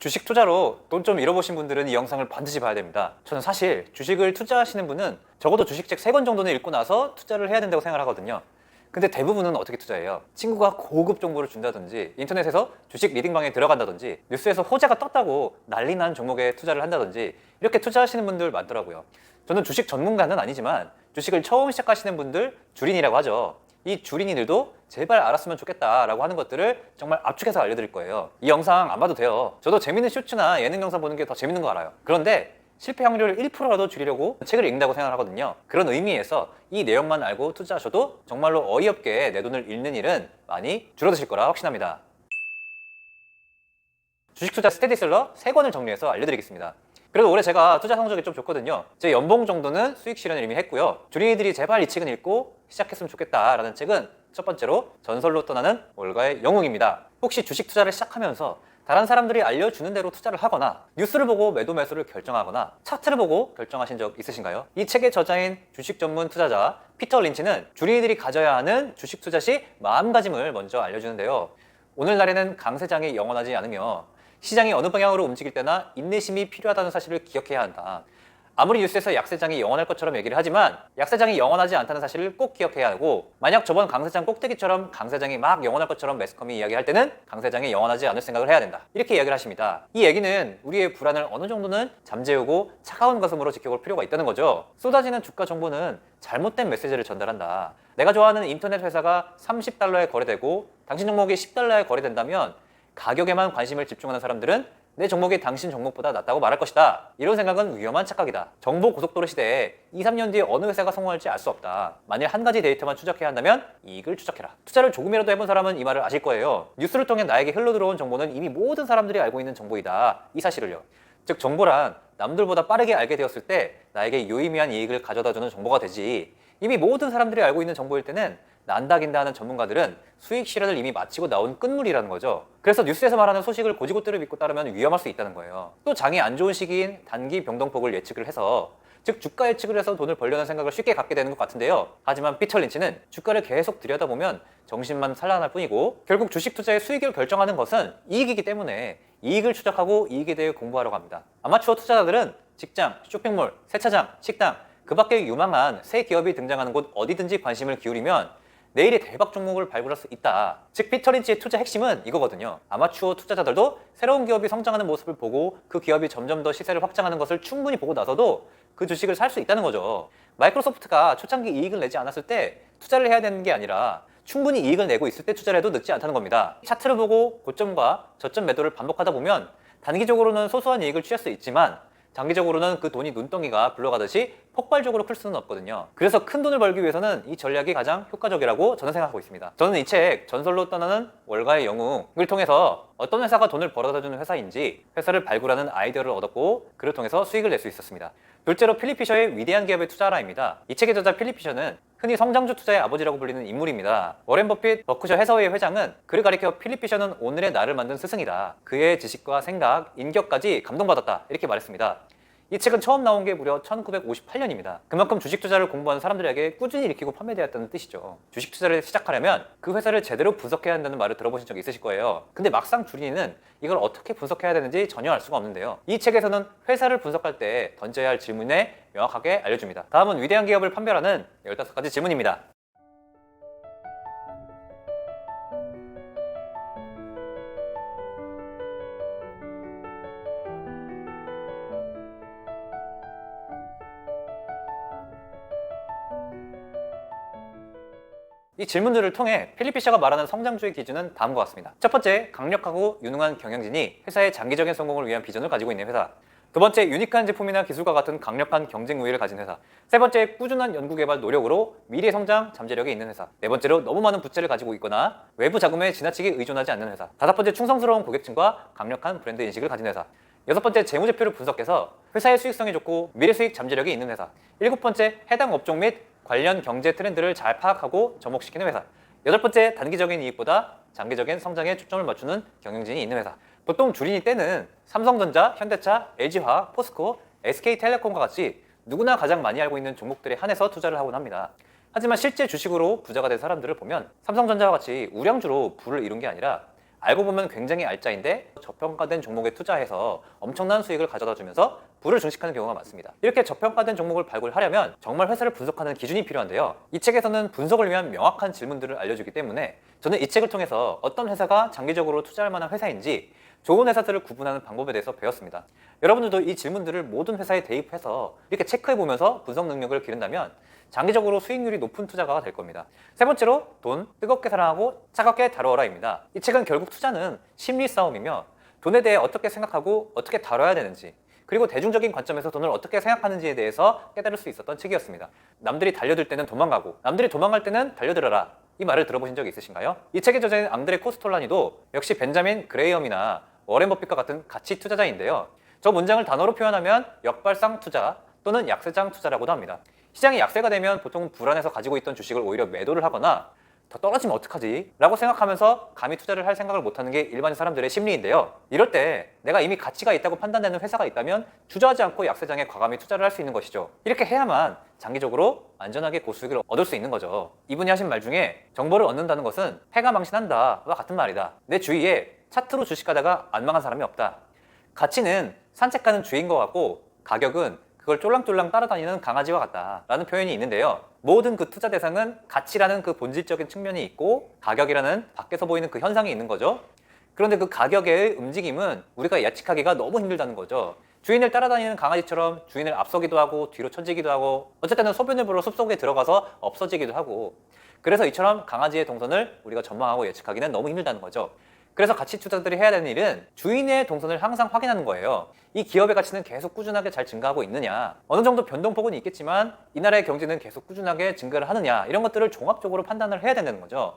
주식 투자로 돈 좀 잃어보신 분들은 이 영상을 반드시 봐야 됩니다. 저는 사실 주식을 투자하시는 분은 적어도 주식책 3권 정도는 읽고 나서 투자를 해야 된다고 생각을 하거든요. 근데 대부분은 어떻게 투자해요? 친구가 고급 정보를 준다든지, 인터넷에서 주식 리딩방에 들어간다든지, 뉴스에서 호재가 떴다고 난리 난 종목에 투자를 한다든지, 이렇게 투자하시는 분들 많더라고요. 저는 주식 전문가는 아니지만 주식을 처음 시작하시는 분들, 주린이라고 하죠. 이 주린이들도 제발 알았으면 좋겠다라고 하는 것들을 정말 압축해서 알려드릴 거예요. 이 영상 안 봐도 돼요. 저도 재밌는 쇼츠나 예능 영상 보는 게 더 재밌는 거 알아요. 그런데 실패 확률을 1%라도 줄이려고 책을 읽는다고 생각하거든요. 그런 의미에서 이 내용만 알고 투자하셔도 정말로 어이없게 내 돈을 잃는 일은 많이 줄어드실 거라 확신합니다. 주식 투자 스테디셀러 3권을 정리해서 알려드리겠습니다. 그래도 올해 제가 투자 성적이 좀 좋거든요. 제 연봉 정도는 수익 실현을 이미 했고요. 주린이들이 제발 이 책은 읽고 시작했으면 좋겠다라는 책은 첫 번째로 전설로 떠나는 월가의 영웅입니다. 혹시 주식 투자를 시작하면서 다른 사람들이 알려주는 대로 투자를 하거나 뉴스를 보고 매도 매수를 결정하거나 차트를 보고 결정하신 적 있으신가요? 이 책의 저자인 주식 전문 투자자 피터 린치는 주린이들이 가져야 하는 주식 투자 시 마음가짐을 먼저 알려주는데요. 오늘날에는 강세장이 영원하지 않으며 시장이 어느 방향으로 움직일 때나 인내심이 필요하다는 사실을 기억해야 한다. 아무리 뉴스에서 약세장이 영원할 것처럼 얘기를 하지만 약세장이 영원하지 않다는 사실을 꼭 기억해야 하고, 만약 저번 강세장 꼭대기처럼 강세장이 막 영원할 것처럼 매스컴이 이야기할 때는 강세장이 영원하지 않을 생각을 해야 된다. 이렇게 이야기를 하십니다. 이 얘기는 우리의 불안을 어느 정도는 잠재우고 차가운 가슴으로 지켜볼 필요가 있다는 거죠. 쏟아지는 주가 정보는 잘못된 메시지를 전달한다. 내가 좋아하는 인터넷 회사가 $30에 거래되고 당신 종목이 $10에 거래된다면 가격에만 관심을 집중하는 사람들은 내 종목이 당신 종목보다 낫다고 말할 것이다. 이런 생각은 위험한 착각이다. 정보 고속도로 시대에 2, 3년 뒤에 어느 회사가 성공할지 알 수 없다. 만일 한 가지 데이터만 추적해야 한다면 이익을 추적해라. 투자를 조금이라도 해본 사람은 이 말을 아실 거예요. 뉴스를 통해 나에게 흘러들어온 정보는 이미 모든 사람들이 알고 있는 정보이다. 이 사실을요. 즉 정보란 남들보다 빠르게 알게 되었을 때 나에게 유의미한 이익을 가져다주는 정보가 되지, 이미 모든 사람들이 알고 있는 정보일 때는 난다긴다 하는 전문가들은 수익 실현을 이미 마치고 나온 끝물이라는 거죠. 그래서 뉴스에서 말하는 소식을 고지고대로 믿고 따르면 위험할 수 있다는 거예요. 또 장이 안 좋은 시기인 단기 변동폭을 예측을 해서, 즉 주가 예측을 해서 돈을 벌려는 생각을 쉽게 갖게 되는 것 같은데요. 하지만 피터 린치는 주가를 계속 들여다보면 정신만 산란할 뿐이고, 결국 주식 투자의 수익을 결정하는 것은 이익이기 때문에 이익을 추적하고 이익에 대해 공부하려고 합니다. 아마추어 투자자들은 직장, 쇼핑몰, 세차장, 식당, 그 밖에 유망한 새 기업이 등장하는 곳 어디든지 관심을 기울이면 내일의 대박 종목을 발굴할 수 있다. 즉 피터 린치의 투자 핵심은 이거거든요. 아마추어 투자자들도 새로운 기업이 성장하는 모습을 보고 그 기업이 점점 더 시세를 확장하는 것을 충분히 보고 나서도 그 주식을 살 수 있다는 거죠. 마이크로소프트가 초창기 이익을 내지 않았을 때 투자를 해야 되는 게 아니라 충분히 이익을 내고 있을 때 투자를 해도 늦지 않다는 겁니다. 차트를 보고 고점과 저점 매도를 반복하다 보면 단기적으로는 소소한 이익을 취할 수 있지만 장기적으로는 그 돈이 눈덩이가 굴러가듯이 폭발적으로 클 수는 없거든요. 그래서 큰 돈을 벌기 위해서는 이 전략이 가장 효과적이라고 저는 생각하고 있습니다. 저는 이 책 전설로 떠나는 월가의 영웅을 통해서 어떤 회사가 돈을 벌어다주는 회사인지 회사를 발굴하는 아이디어를 얻었고, 그를 통해서 수익을 낼 수 있었습니다. 둘째로 필립 피셔의 위대한 기업에 투자하라입니다. 이 책의 저자 필립 피셔는 흔히 성장주 투자의 아버지라고 불리는 인물입니다. 워렌 버핏 버크셔 해서웨이 회장은 그를 가리켜 필립 피셔는 오늘의 나를 만든 스승이다. 그의 지식과 생각, 인격까지 감동받았다. 이렇게 말했습니다. 이 책은 처음 나온 게 무려 1958년입니다. 그만큼 주식 투자를 공부하는 사람들에게 꾸준히 읽히고 판매되었다는 뜻이죠. 주식 투자를 시작하려면 그 회사를 제대로 분석해야 한다는 말을 들어보신 적 있으실 거예요. 근데 막상 주린이는 이걸 어떻게 분석해야 되는지 전혀 알 수가 없는데요. 이 책에서는 회사를 분석할 때 던져야 할 질문에 명확하게 알려줍니다. 다음은 위대한 기업을 판별하는 15가지 질문입니다. 이 질문들을 통해 필립 피셔가 말하는 성장주의 기준은 다음과 같습니다. 첫 번째, 강력하고 유능한 경영진이 회사의 장기적인 성공을 위한 비전을 가지고 있는 회사. 두 번째, 유니크한 제품이나 기술과 같은 강력한 경쟁 우위를 가진 회사. 세 번째, 꾸준한 연구개발 노력으로 미래 성장 잠재력이 있는 회사. 네 번째로 너무 많은 부채를 가지고 있거나 외부 자금에 지나치게 의존하지 않는 회사. 다섯 번째, 충성스러운 고객층과 강력한 브랜드 인식을 가진 회사. 여섯 번째, 재무제표를 분석해서 회사의 수익성이 좋고 미래 수익 잠재력이 있는 회사. 일곱 번째, 해당 업종 및 관련 경제 트렌드를 잘 파악하고 접목시키는 회사. 여덟 번째, 단기적인 이익보다 장기적인 성장에 초점을 맞추는 경영진이 있는 회사. 보통 주린이 때는 삼성전자, 현대차, LG화학, 포스코, SK텔레콤과 같이 누구나 가장 많이 알고 있는 종목들에 한해서 투자를 하곤 합니다. 하지만 실제 주식으로 부자가 된 사람들을 보면 삼성전자와 같이 우량주로 부를 이룬 게 아니라 알고 보면 굉장히 알짜인데 저평가된 종목에 투자해서 엄청난 수익을 가져다 주면서 부를 증식하는 경우가 많습니다. 이렇게 저평가된 종목을 발굴하려면 정말 회사를 분석하는 기준이 필요한데요. 이 책에서는 분석을 위한 명확한 질문들을 알려주기 때문에 저는 이 책을 통해서 어떤 회사가 장기적으로 투자할 만한 회사인지 좋은 회사들을 구분하는 방법에 대해서 배웠습니다. 여러분들도 이 질문들을 모든 회사에 대입해서 이렇게 체크해보면서 분석 능력을 기른다면 장기적으로 수익률이 높은 투자가 될 겁니다. 세 번째로 돈 뜨겁게 사랑하고 차갑게 다루어라입니다. 이 책은 결국 투자는 심리 싸움이며 돈에 대해 어떻게 생각하고 어떻게 다뤄야 되는지 그리고 대중적인 관점에서 돈을 어떻게 생각하는지에 대해서 깨달을 수 있었던 책이었습니다. 남들이 달려들 때는 도망가고 남들이 도망갈 때는 달려들어라. 이 말을 들어보신 적 있으신가요? 이 책의 저자인 앙드레 코스톨라니도 역시 벤자민 그레이엄이나 워렌 버핏과 같은 가치 투자자인데요. 저 문장을 단어로 표현하면 역발상 투자 또는 약세장 투자라고도 합니다. 시장이 약세가 되면 보통은 불안해서 가지고 있던 주식을 오히려 매도를 하거나 더 떨어지면 어떡하지? 라고 생각하면서 감히 투자를 할 생각을 못하는 게 일반 사람들의 심리인데요. 이럴 때 내가 이미 가치가 있다고 판단되는 회사가 있다면 주저하지 않고 약세장에 과감히 투자를 할 수 있는 것이죠. 이렇게 해야만 장기적으로 안전하게 고수익을 얻을 수 있는 거죠. 이분이 하신 말 중에 정보를 얻는다는 것은 패가 망신한다와 같은 말이다. 내 주위에 차트로 주식하다가 안 망한 사람이 없다. 가치는 산책하는 주인과 같고 가격은 그걸 쫄랑쫄랑 따라다니는 강아지와 같다 라는 표현이 있는데요. 모든 그 투자 대상은 가치라는 그 본질적인 측면이 있고 가격이라는 밖에서 보이는 그 현상이 있는 거죠. 그런데 그 가격의 움직임은 우리가 예측하기가 너무 힘들다는 거죠. 주인을 따라다니는 강아지처럼 주인을 앞서기도 하고 뒤로 쳐지기도 하고 어쨌든 소변을 보러 숲속에 들어가서 없어지기도 하고 그래서 이처럼 강아지의 동선을 우리가 전망하고 예측하기는 너무 힘들다는 거죠. 그래서 가치 투자들이 해야 되는 일은 주인의 동선을 항상 확인하는 거예요. 이 기업의 가치는 계속 꾸준하게 잘 증가하고 있느냐, 어느 정도 변동폭은 있겠지만 이 나라의 경제는 계속 꾸준하게 증가를 하느냐, 이런 것들을 종합적으로 판단을 해야 된다는 거죠.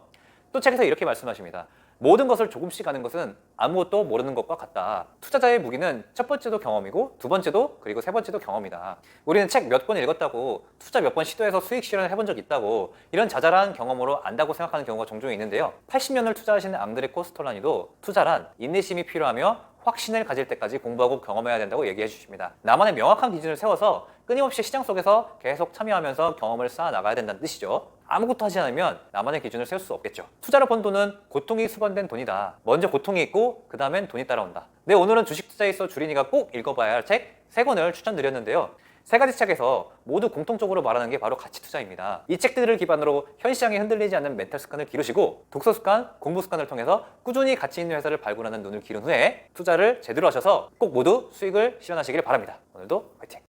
또 책에서 이렇게 말씀하십니다. 모든 것을 조금씩 아는 것은 아무것도 모르는 것과 같다. 투자자의 무기는 첫 번째도 경험이고 두 번째도 그리고 세 번째도 경험이다. 우리는 책 몇 권 읽었다고 투자 몇 번 시도해서 수익 실현을 해본 적 있다고 이런 자잘한 경험으로 안다고 생각하는 경우가 종종 있는데요. 80년을 투자하시는 앙드레 코스톨라니도 투자란 인내심이 필요하며 확신을 가질 때까지 공부하고 경험해야 된다고 얘기해 주십니다. 나만의 명확한 기준을 세워서 끊임없이 시장 속에서 계속 참여하면서 경험을 쌓아 나가야 된다는 뜻이죠. 아무것도 하지 않으면 나만의 기준을 세울 수 없겠죠. 투자로 번 돈은 고통이 수반된 돈이다. 먼저 고통이 있고 그 다음엔 돈이 따라온다. 네, 오늘은 주식 투자에 있어 주린이가 꼭 읽어봐야 할 책 3권을 추천드렸는데요. 세 가지 책에서 모두 공통적으로 말하는 게 바로 가치 투자입니다. 이 책들을 기반으로 현 시장에 흔들리지 않는 멘탈 습관을 기르시고 독서 습관, 공부 습관을 통해서 꾸준히 가치 있는 회사를 발굴하는 눈을 기른 후에 투자를 제대로 하셔서 꼭 모두 수익을 실현하시길 바랍니다. 오늘도 화이팅!